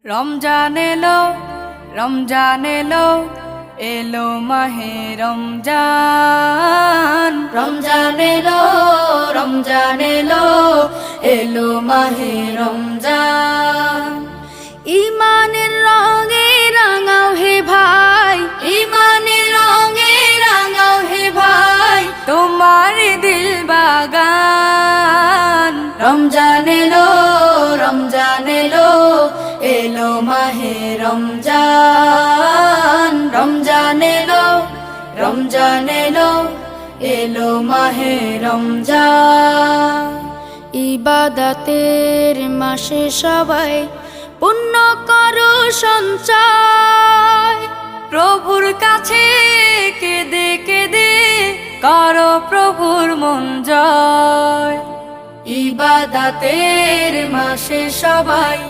রমজান এলো, রমজান এলো, এলো মাহে রমজান। রমজান এলো, রমজান এলো, এলো মাহে রমজান। ইমানের রঙে রাঙাও হে ভাই, ইমানের রঙে রাঙাও হে ভাই, তোমার দিল বাগান। রমজান এলো, রমজান এলো, এলো মাহে রমজান। রমজান এলো, রমজান এলো, এলো মাহে রমজান। ইবাদতের মাসে সবাই পুণ্য করো সঞ্চয়, প্রভুর কাছে কেঁদে কেঁদে করো প্রভুর মন জয়। ইবাদতের মাসে সবাই